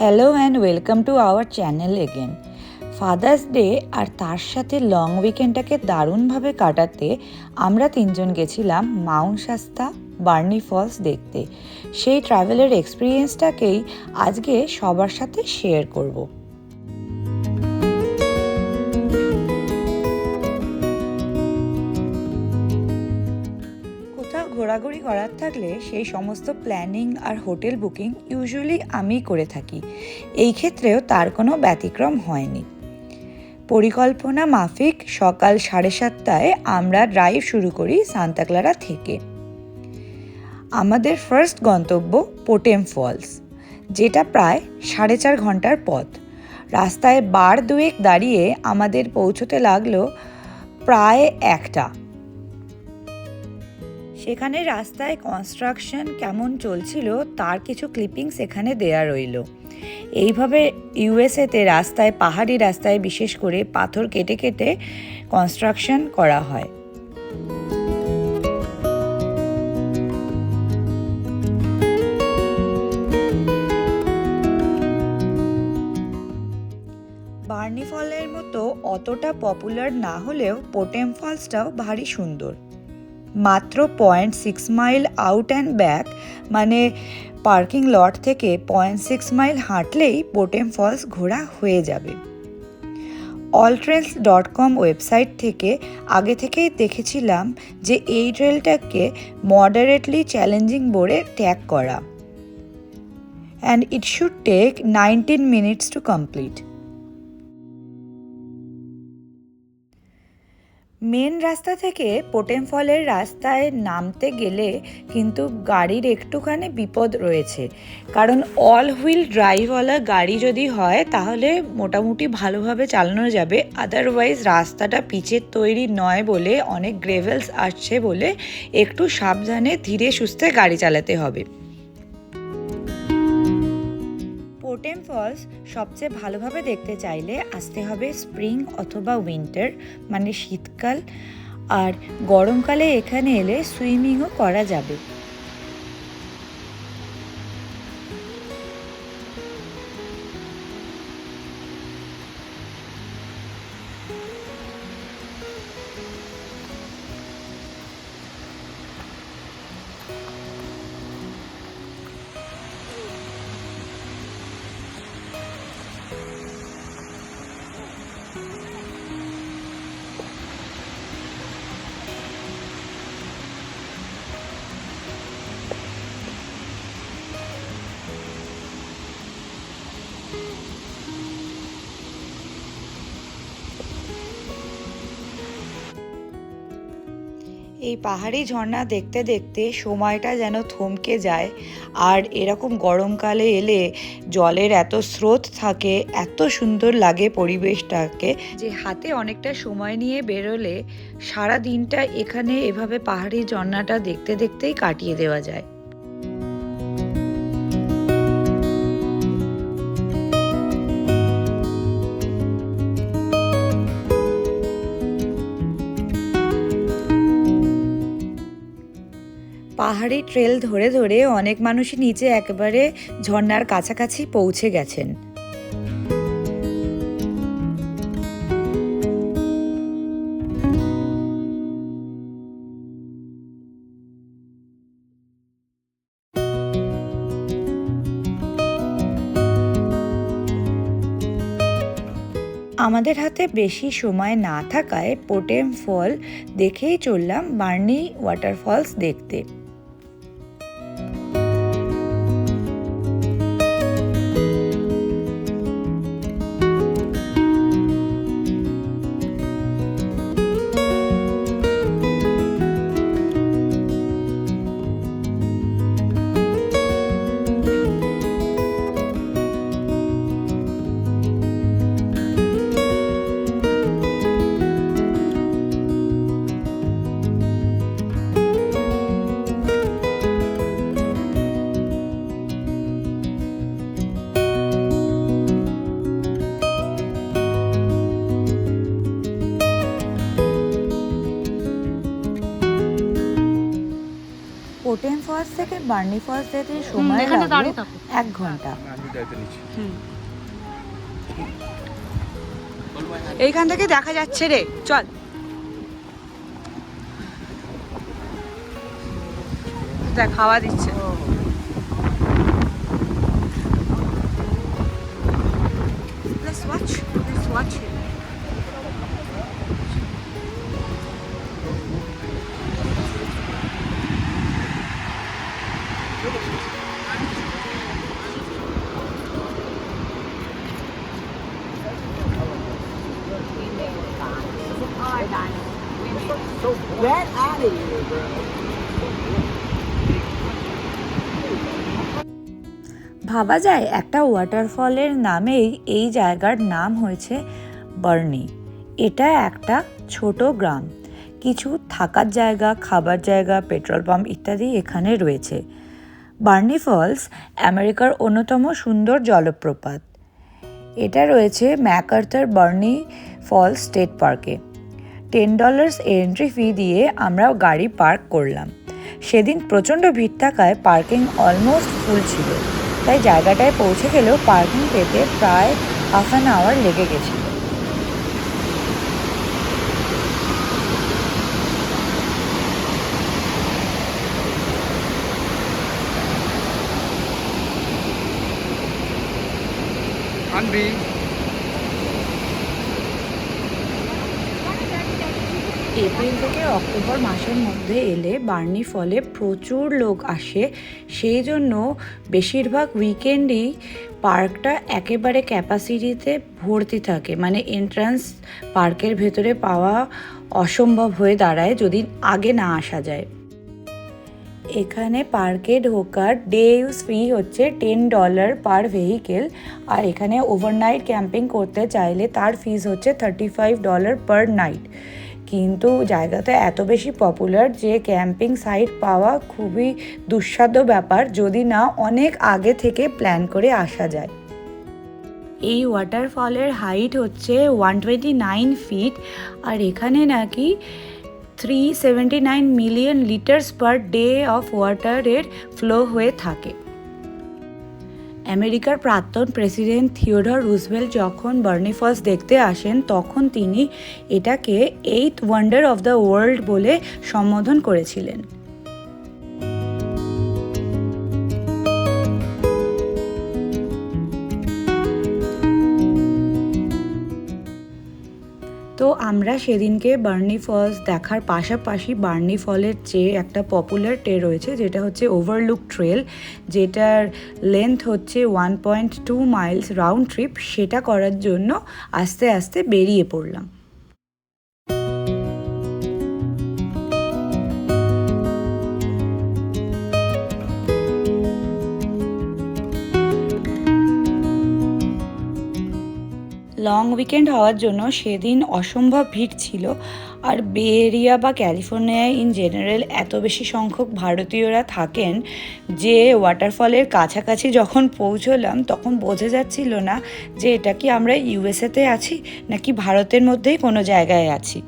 Hello and welcome to our channel again. Father's Day আর তার সাথে লং উইকেন্ডটাকে দারুণভাবে কাটাতে আমরা তিনজন গেছিলাম মাউন্ট শাস্তা বার্নি ফলস দেখতে। সেই ট্রাভেলের এক্সপিরিয়েন্সটাকেই আজকে সবার সাথে শেয়ার করব। ঘোরাঘুরি করার থাকলে সেই সমস্ত প্ল্যানিং আর হোটেল বুকিং ইউজুয়ালি আমিই করে থাকি। এই ক্ষেত্রেও তার কোনো ব্যতিক্রম হয়নি। পরিকল্পনা মাফিক সকাল 7:30টায় আমরা ড্রাইভ শুরু করি সান্তা ক্লারা থেকে। আমাদের ফার্স্ট গন্তব্য পোটেম ফলস, যেটা প্রায় 4.5 ঘন্টার পথ। রাস্তায় বার দুয়েক দাঁড়িয়ে আমাদের পৌঁছতে লাগলো প্রায় 1টা। সেখানে রাস্তায় কনস্ট্রাকশন কেমন চলছিল তার কিছু ক্লিপিংস এখানে দেয়া রইল। এইভাবে ইউএসএতে রাস্তায়, পাহাড়ি রাস্তায় বিশেষ করে পাথর কেটে কেটে কনস্ট্রাকশন করা হয়। বার্নি ফলের মতো অতটা পপুলার না হলেও পোটেম ফলসটাও ভারী সুন্দর। মাত্র 0.6 মাইল আউট অ্যান্ড ব্যাক, মানে পার্কিং লট থেকে 0.6 মাইল হাঁটলেই পোটেম ফলস ঘোরা হয়ে যাবে। alltrails.com ওয়েবসাইট থেকে আগে থেকেই দেখেছিলাম যে এই ট্রেলটাকে মডারেটলি চ্যালেঞ্জিং বলে ট্যাগ করা, and it should take 19 minutes to complete. Main রাস্তা থেকে পোটেম ফলের রাস্তায় নামতে গেলে কিন্তু গাড়ির একটুখানি বিপদ রয়েছে, কারণ অল হুইল ড্রাইভওয়ালা গাড়ি যদি হয় তাহলে মোটামুটি ভালোভাবে চালানো যাবে। আদারওয়াইজ রাস্তাটা পিচের তৈরি নয় বলে, অনেক গ্রেভেলস আসছে বলে একটু সাবধানে ধীরে সুস্থে গাড়ি চালাতে হবে। পোটেম ফলস সবচেয়ে ভালোভাবে দেখতে চাইলে আসতে হবে স্প্রিং অথবা উইন্টার, মানে শীতকাল। আর গরমকালে এখানে এলে সুইমিংও করা যাবে। এই পাহাড়ি ঝর্ণা দেখতে দেখতে সময়টা যেন থমকে যায়। আর এরকম গরমকালে এলে জলের এত স্রোত থাকে, এত সুন্দর লাগে পরিবেশটাকে, যে হাতে অনেকটা সময় নিয়ে বেরোলে সারা দিনটা এখানে এভাবে পাহাড়ি ঝর্ণাটা দেখতে দেখতেই কাটিয়ে দেওয়া যায়। পাহাড়ি ট্রেল ধরে ধরে অনেক মানুষই নিচে একেবারে ঝর্ণার কাছাকাছি পৌঁছে গেছেন। আমাদের হাতে বেশি সময় না থাকায় পোটেম ফল দেখেই চললাম বার্নি ওয়াটারফলস দেখতে। কোটেন ফলস থেকে বার্নি ফলস যেতে সময় লাগলো 1 ঘন্টা। এইখান থেকে দেখা যাচ্ছে রে, চল। দেখ খাওয়া দিচ্ছে। Let's watch it. So get out of here, bro. ভাবা যায় একটা ওয়াটারফলের নামেই এই জায়গার নাম হয়েছে বার্নি। এটা একটা ছোট গ্রাম, কিছু থাকার জায়গা, খাবার জায়গা, পেট্রোল পাম্প ইত্যাদি এখানে রয়েছে। বার্নি ফলস আমেরিকার অন্যতম সুন্দর জলপ্রপাত। এটা রয়েছে ম্যাকআর্থার বার্নি ফলস স্টেট পার্কে। $10 এন্ট্রি ফি দিয়ে আমরা গাড়ি পার্ক করলাম। সেদিন প্রচণ্ড ভিড় থাকায় পার্কিং অলমোস্ট ফুল ছিল, তাই জায়গাটায় পৌঁছে গেলেও পার্কিং পেতে প্রায় হাফ অ্যান আওয়ার লেগে গেছিল। এপ্রিল থেকে অক্টোবর মাসের মধ্যে এলে বার্নি ফলে প্রচুর লোক আসে, সেই জন্য বেশিরভাগ উইকেন্ডেই পার্কটা একেবারে ক্যাপাসিটিতে ভর্তি থাকে, মানে এন্ট্রান্স পার্কের ভেতরে পাওয়া অসম্ভব হয়ে দাঁড়ায় যদি আগে না আসা যায়। এখানে পার্কে ঢোকার ডে ইউজ ফি হচ্ছে $10 পার ভেহিকেল, আর এখানে ওভারনাইট ক্যাম্পিং করতে চাইলে তার ফিস হচ্ছে $35 পার নাইট। কিন্তু জায়গাটা এত বেশি পপুলার যে ক্যাম্পিং সাইট পাওয়া খুবই দুঃসাধ্য ব্যাপার যদি না অনেক আগে থেকে প্ল্যান করে আসা যায়। এই ওয়াটারফলের হাইট হচ্ছে 129 ফিট, আর এখানে নাকি 379 million litres per day of ওয়াটারের ফ্লো হয়ে থাকে। আমেরিকার প্রাক্তন প্রেসিডেন্ট থিওডর রুজভেল্ট যখন বার্নি ফলস দেখতে আসেন তখন তিনি এটাকে 8th wonder of the world বলে সম্বোধন করেছিলেন। তো আমরা সেদিনকে বার্নি ফলস দেখার পাশাপাশি বার্নি ফলের যে একটা পপুলার রয়েছে যেটা হচ্ছে ওভারলুক ট্রেল, যেটার লেন্থ হচ্ছে 1.2 মাইলস রাউন্ড ট্রিপ, সেটা করার জন্য আস্তে আস্তে বেরিয়ে পড়লাম। লং উইকেন্ড হওয়ার জন্য সেদিন অসম্ভব ভিড় ছিল, আর বে এরিয়া বা ক্যালিফোর্নিয়ায় ইন জেনারেল এত বেশি সংখ্যক ভারতীয়রা থাকেন যে ওয়াটারফলের কাছাকাছি যখন পৌঁছলাম তখন বোঝা যাচ্ছিল না যে এটা কি আমরা ইউএসএতে আছি নাকি ভারতের মধ্যেই কোনো জায়গায় আছি।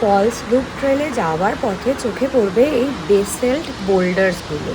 ফলস লুপ ট্রেলে যাওয়ার পথে চোখে পড়বে এই বেসেল্ট বোল্ডার্সগুলো।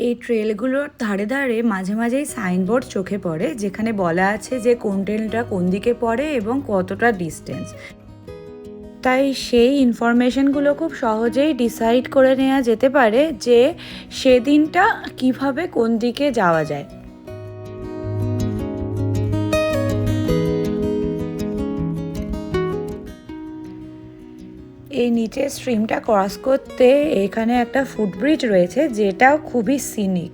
এই ট্রেলগুলোর ধারে ধারে মাঝে মাঝেই সাইনবোর্ড চোখে পড়ে, যেখানে বলা আছে যে কোন ট্রেলটা কোন দিকে পড়ে এবং কতটা ডিস্টেন্স। তাই সেই ইনফরমেশনগুলো খুব সহজেই ডিসাইড করে নেওয়া যেতে পারে যে সেদিনটা কিভাবে কোন দিকে যাওয়া যায়। এই নিচের স্ট্রিমটা ক্রস করতে এখানে একটা ফুটব্রিজ রয়েছে, যেটা খুবই সিনিক।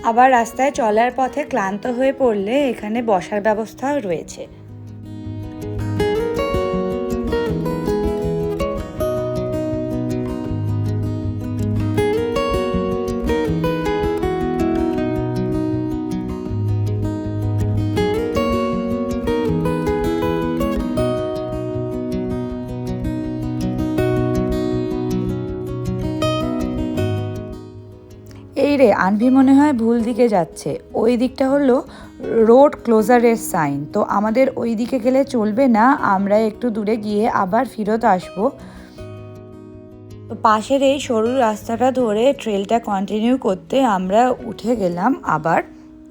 আবার রাস্তায় চলার পথে ক্লান্ত হয়ে পড়লে এখানে বসার ব্যবস্থাও রয়েছে। এই রে, আনভি মনে হয় ভুল দিকে যাচ্ছে। ওই দিকটা হলো রোড ক্লোজারের সাইন, তো আমাদের ওই দিকে গেলে চলবে না, আমরা একটু দূরে গিয়ে আবার ফেরত আসবো। তো পাশের এই সরু রাস্তাটা ধরে ট্রেলটা কন্টিনিউ করতে আমরা উঠে গেলাম আবার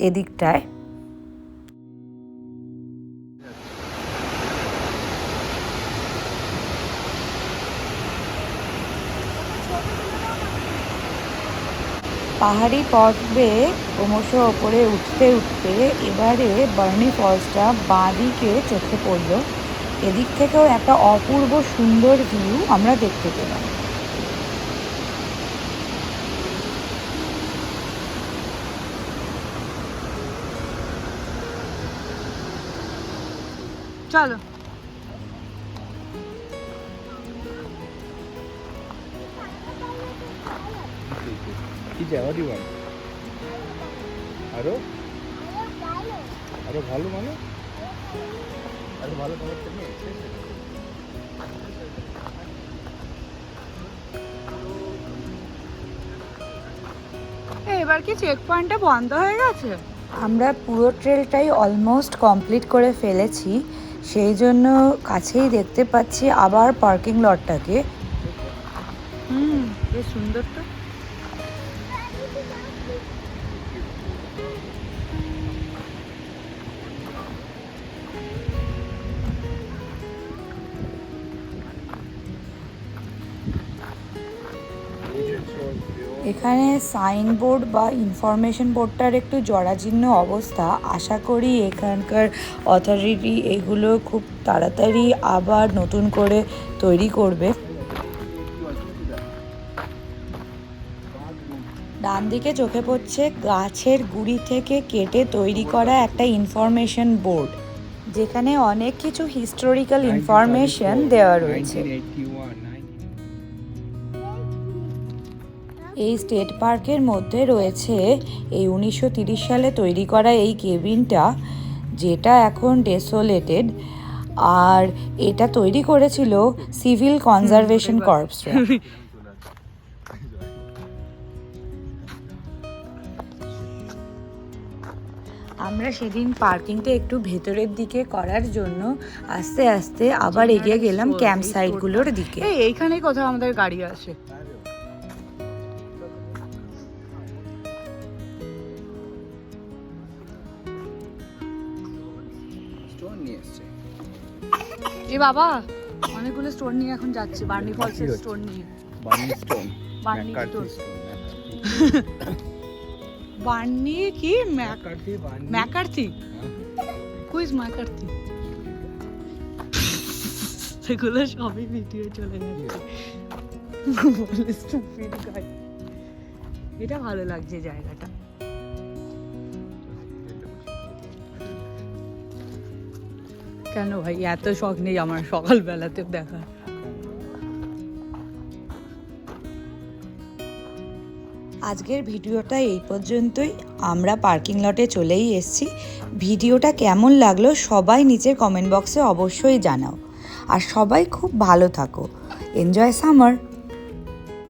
এদিকটায়। পাহাড়ি পর্বে ক্রমশ ওপরে উঠতে উঠতে এবারে বার্নি ফলসটা বাঁ দিকে চোখে পড়ল। এদিক থেকেও একটা অপূর্ব সুন্দর ভিউ আমরা দেখতে পেলাম। চলো। What do you want? আরো ভালো মানে আরো ভালো কালারটা নিয়ে এবার কি চেক পয়েন্টটা বন্ধ হয়ে গেছে? আমরা পুরো ট্রেলটাই অলমোস্ট কমপ্লিট করে ফেলেছি, সেই জন্য কাছেই দেখতে পাচ্ছি আবার পার্কিং লটটাকে। বেশ সুন্দর তো। এখানে সাইনবোর্ড বা ইনফরমেশন বোর্ডটার একটু জরাজীর্ণ অবস্থা। আশা করি এখানকার অথরিটি এগুলো খুব তাড়াতাড়ি আবার নতুন করে তৈরি করবে। ডান দিকে চোখে পড়ছে গাছের গুড়ি থেকে কেটে তৈরি করা একটা ইনফরমেশন বোর্ড, যেখানে অনেক কিছু হিস্টোরিক্যাল ইনফরমেশন দেওয়া রয়েছে। এই স্টেট পার্কের মধ্যে রয়েছে এই 1930 সালে তৈরি করা এই কেবিনটা, যেটা এখন ডেসোলেটেড, আর এটা তৈরি করেছিল সিভিল কনজারভেশন কর্পসরা। আমরা সেদিন পার্কিংটা একটু ভেতরের দিকে করার জন্য আস্তে আস্তে আবার এগিয়ে গেলাম ক্যাম্প সাইটগুলোর দিকে। এইখানেই কোথাও আমাদের গাড়ি আসে। স্টোন নিয়ে এসছে। এ বাবা, অনেকগুলো স্টোর নিয়ে এখন যাচ্ছে, বার্নি ফলসের হচ্ছে? স্টোর নিয়ে। Burney stone, Burney McCarthy stone. Stone, Burney কি? McCarthy Burney. McCarthy? Quiz McCarthy? সেগুলো সবই ভিডিও চলে যাচ্ছে। বলে stupid guy। এটা ভালো লাগছে জায়গাটা। কেন ভাই এত শখ নেই আমার সকালবেলাতে দেখা? আজকের ভিডিওটা এই পর্যন্তই। আমরা পার্কিং লটে চলেই এসেছি। ভিডিওটা কেমন লাগলো সবাই নিচের কমেন্ট বক্সে অবশ্যই জানাও। আর সবাই খুব ভালো থাকো। Enjoy summer.